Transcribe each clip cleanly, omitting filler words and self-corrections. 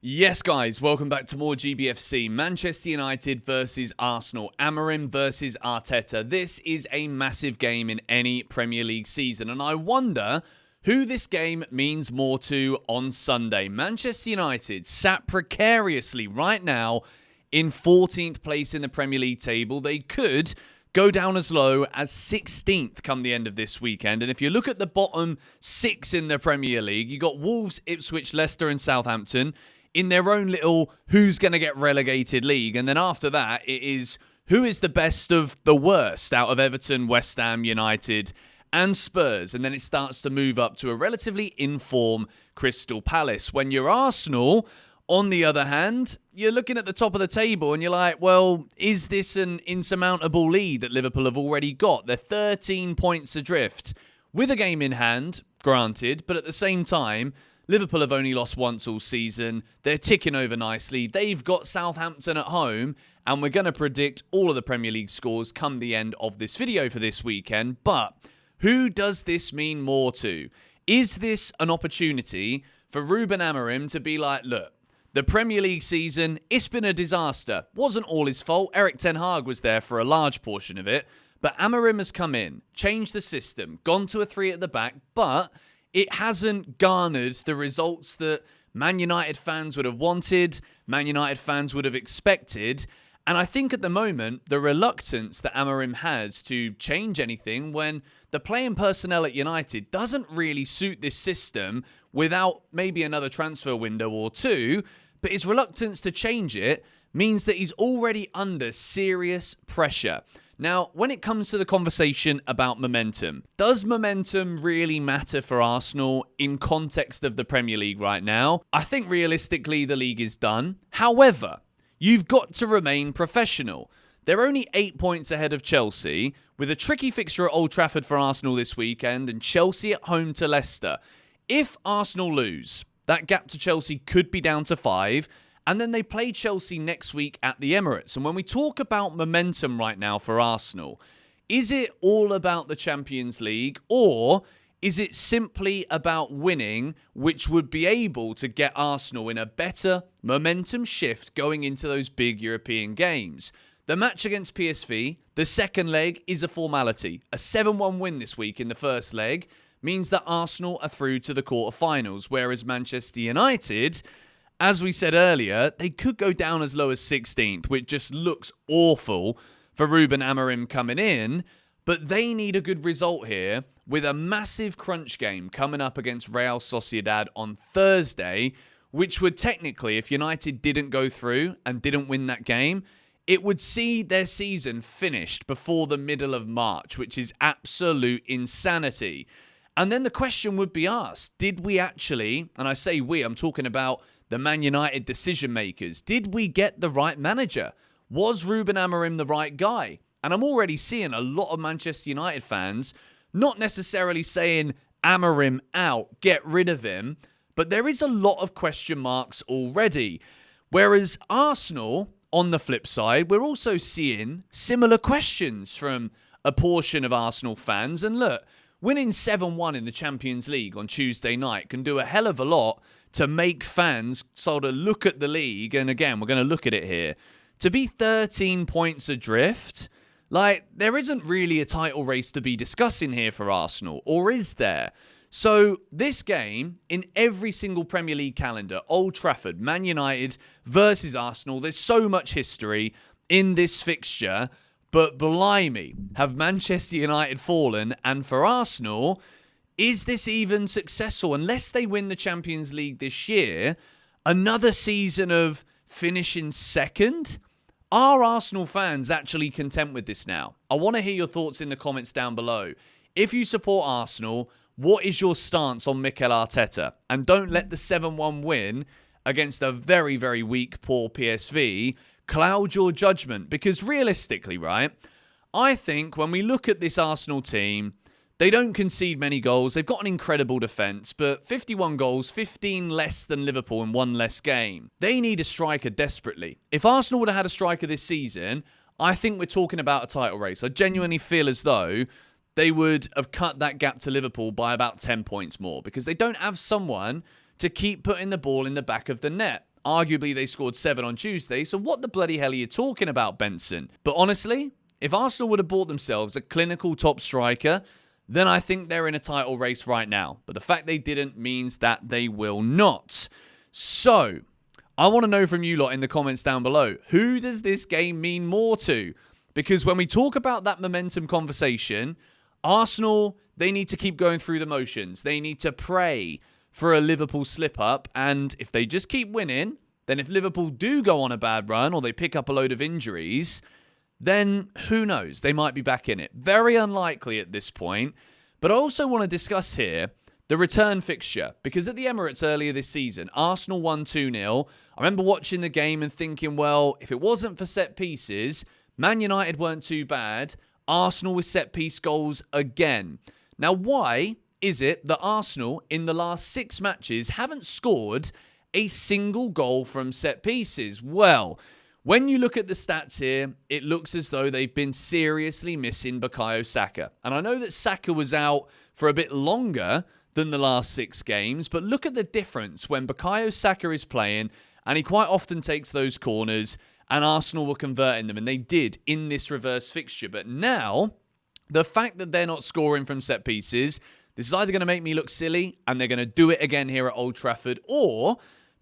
Yes, guys, welcome back to more GBFC. Manchester United versus Arsenal. Amorim versus Arteta. This is a massive game in any Premier League season, and I wonder who this game means more to on Sunday. Manchester United sat precariously right now in 14th place in the Premier League table. They could go down as low as 16th come the end of this weekend. And if you look at the bottom six in the Premier League, you got Wolves, Ipswich, Leicester and Southampton in their own little who's going to get relegated league. And then after that, it is who is the best of the worst out of Everton, West Ham, United and Spurs. And then it starts to move up to a relatively informed Crystal Palace. When you're Arsenal, on the other hand, you're looking at the top of the table and you're like, well, is this an insurmountable lead that Liverpool have already got? They're 13 points adrift with a game in hand, granted, but at the same time, Liverpool have only lost once all season. They're ticking over nicely. They've got Southampton at home, and we're going to predict all of the Premier League scores come the end of this video for this weekend. But who does this mean more to? Is this an opportunity for Ruben Amorim to be like, look, the Premier League season, it's been a disaster. Wasn't all his fault. Eric Ten Hag was there for a large portion of it. But Amorim has come in, changed the system, gone to a three at the back, but it hasn't garnered the results that Man United fans would have wanted, Man United fans would have expected. And I think at the moment, the reluctance that Amorim has to change anything when the playing personnel at United doesn't really suit this system without maybe another transfer window or two, but his reluctance to change it means that he's already under serious pressure. Now, when it comes to the conversation about momentum, does momentum really matter for Arsenal in context of the Premier League right now? I think realistically the league is done. However, you've got to remain professional. They're only 8 points ahead of Chelsea, with a tricky fixture at Old Trafford for Arsenal this weekend and Chelsea at home to Leicester. If Arsenal lose, that gap to Chelsea could be down to 5. And then they play Chelsea next week at the Emirates. And when we talk about momentum right now for Arsenal, is it all about the Champions League or is it simply about winning, which would be able to get Arsenal in a better momentum shift going into those big European games? The match against PSV, the second leg, is a formality. A 7-1 win this week in the first leg means that Arsenal are through to the quarterfinals, whereas Manchester United, as we said earlier, they could go down as low as 16th, which just looks awful for Ruben Amorim coming in. But they need a good result here with a massive crunch game coming up against Real Sociedad on Thursday, which would technically, if United didn't go through and didn't win that game, it would see their season finished before the middle of March, which is absolute insanity. And then the question would be asked, did we actually, and I say we, I'm talking about the Man United decision makers, did we get the right manager? Was Ruben Amorim the right guy? And I'm already seeing a lot of Manchester United fans not necessarily saying Amorim out, get rid of him, but there is a lot of question marks already. Whereas Arsenal, on the flip side, we're also seeing similar questions from a portion of Arsenal fans. And look, winning 7-1 in the Champions League on Tuesday night can do a hell of a lot to make fans sort of look at the league. And again, we're going to look at it here. To be 13 points adrift, like, there isn't really a title race to be discussing here for Arsenal, or is there? So this game, in every single Premier League calendar, Old Trafford, Man United versus Arsenal, there's so much history in this fixture. But blimey, have Manchester United fallen? And for Arsenal, is this even successful? Unless they win the Champions League this year, another season of finishing second? Are Arsenal fans actually content with this now? I want to hear your thoughts in the comments down below. If you support Arsenal, what is your stance on Mikel Arteta? And don't let the 7-1 win against a very, very weak, poor PSV cloud your judgment. Because realistically, right, I think when we look at this Arsenal team, they don't concede many goals. They've got an incredible defence, but 51 goals, 15 less than Liverpool in one less game. They need a striker desperately. If Arsenal would have had a striker this season, I think we're talking about a title race. I genuinely feel as though they would have cut that gap to Liverpool by about 10 points more because they don't have someone to keep putting the ball in the back of the net. Arguably, they scored 7 on Tuesday, so what the bloody hell are you talking about, Benson? But honestly, if Arsenal would have bought themselves a clinical top striker, then I think they're in a title race right now. But the fact they didn't means that they will not. So, I want to know from you lot in the comments down below, who does this game mean more to? Because when we talk about that momentum conversation, Arsenal, they need to keep going through the motions. They need to pray for a Liverpool slip-up. And if they just keep winning, then if Liverpool do go on a bad run or they pick up a load of injuries, then who knows? They might be back in it. Very unlikely at this point. But I also want to discuss here the return fixture. Because at the Emirates earlier this season, Arsenal won 2-0. I remember watching the game and thinking, well, if it wasn't for set pieces, Man United weren't too bad. Arsenal with set-piece goals again. Now, why is it that Arsenal, in the last 6 matches, haven't scored a single goal from set pieces? Well, when you look at the stats here, it looks as though they've been seriously missing Bukayo Saka. And I know that Saka was out for a bit longer than the last 6 games, but look at the difference when Bukayo Saka is playing, and he quite often takes those corners, and Arsenal were converting them, and they did in this reverse fixture. But now, the fact that they're not scoring from set pieces, this is either going to make me look silly, and they're going to do it again here at Old Trafford, or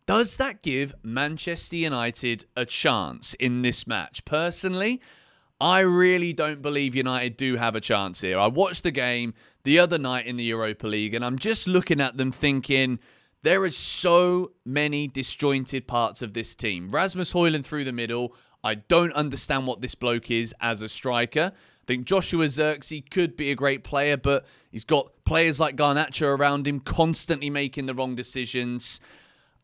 does that give Manchester United a chance in this match? Personally, I really don't believe United do have a chance here. I watched the game the other night in the Europa League, and I'm just looking at them thinking, there are so many disjointed parts of this team. Rasmus Højlund through the middle. I don't understand what this bloke is as a striker. I think Joshua Zirkzee could be a great player, but he's got players like Garnacho around him constantly making the wrong decisions.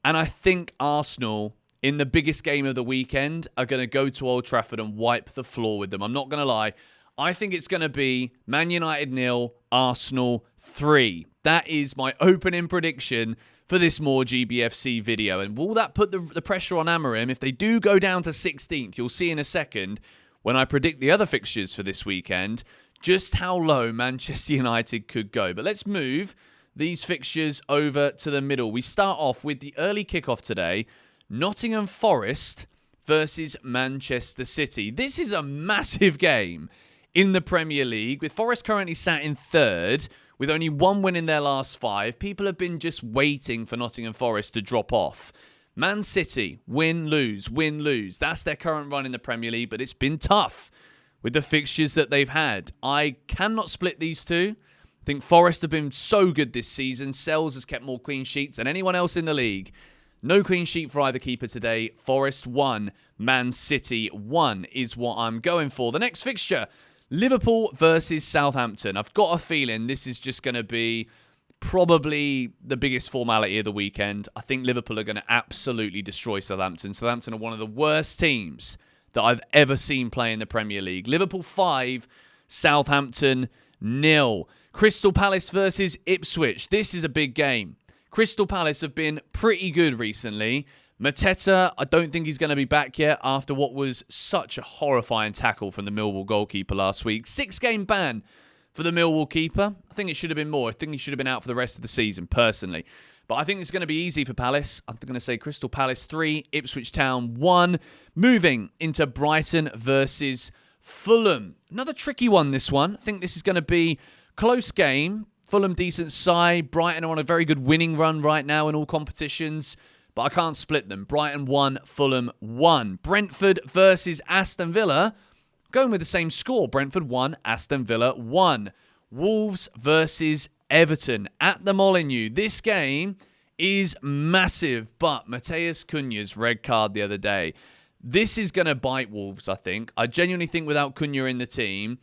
And I think Arsenal, in the biggest game of the weekend, are going to go to Old Trafford and wipe the floor with them. I'm not going to lie. I think it's going to be Man United 0, Arsenal 3. That is my opening prediction for this More GBFC video. And will that put the pressure on Amorim? If they do go down to 16th, you'll see in a second when I predict the other fixtures for this weekend, just how low Manchester United could go. But let's move these fixtures over to the middle. We start off with the early kickoff today. Nottingham Forest versus Manchester City. This is a massive game in the Premier League, with Forest currently sat in 3rd with only 1 win in their last 5. People have been just waiting for Nottingham Forest to drop off. Man City, win, lose, win, lose. That's their current run in the Premier League, but it's been tough with the fixtures that they've had. I cannot split these two. I think Forest have been so good this season. Sells has kept more clean sheets than anyone else in the league. No clean sheet for either keeper today. Forest 1, Man City 1 is what I'm going for. The next fixture, Liverpool versus Southampton. I've got a feeling this is just going to be probably the biggest formality of the weekend. I think Liverpool are going to absolutely destroy Southampton. Southampton are one of the worst teams that I've ever seen play in the Premier League. Liverpool 5, Southampton 0. Crystal Palace versus Ipswich. This is a big game. Crystal Palace have been pretty good recently. Mateta, I don't think he's going to be back yet after what was such a horrifying tackle from the Millwall goalkeeper last week. 6-game ban for the Millwall keeper. I think it should have been more. I think he should have been out for the rest of the season, personally. But I think it's going to be easy for Palace. I'm going to say Crystal Palace 3, Ipswich Town 1. Moving into Brighton versus Fulham. Another tricky one, this one. I think this is going to be a close game. Fulham, decent side. Brighton are on a very good winning run right now in all competitions. But I can't split them. Brighton 1, Fulham 1. Brentford versus Aston Villa. Going with the same score. Brentford 1, Aston Villa 1. Wolves versus Everton at the Molineux. This game is massive. But Mateus Cunha's red card the other day. This is going to bite Wolves, I think. I genuinely think without Cunha in the team,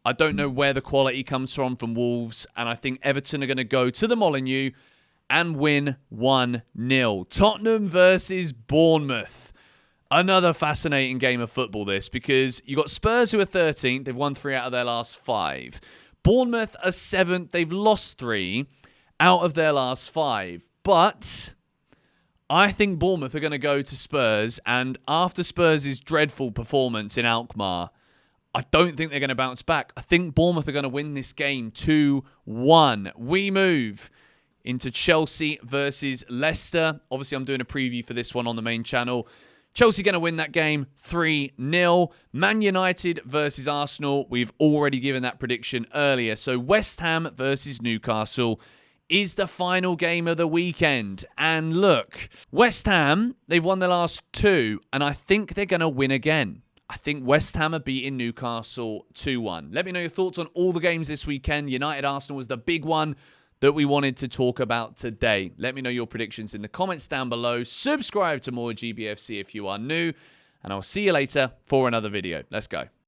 I don't know where the quality comes from Wolves. And I think Everton are going to go to the Molineux and win 1-0. Tottenham versus Bournemouth. Another fascinating game of football, this, because you got Spurs who are 13th. They've won 3 out of their last 5. Bournemouth are 7th. They've lost 3 out of their last 5. But I think Bournemouth are going to go to Spurs, and after Spurs' dreadful performance in Alkmaar, I don't think they're going to bounce back. I think Bournemouth are going to win this game 2-1. We move into Chelsea versus Leicester. Obviously, I'm doing a preview for this one on the main channel. Chelsea going to win that game 3-0. Man United versus Arsenal. We've already given that prediction earlier. So West Ham versus Newcastle is the final game of the weekend. And look, West Ham, they've won their last 2, and I think they're going to win again. I think West Ham are beating Newcastle 2-1. Let me know your thoughts on all the games this weekend. United-Arsenal was the big one that we wanted to talk about today. Let me know your predictions in the comments down below. Subscribe to more GBFC if you are new, and I'll see you later for another video. Let's go.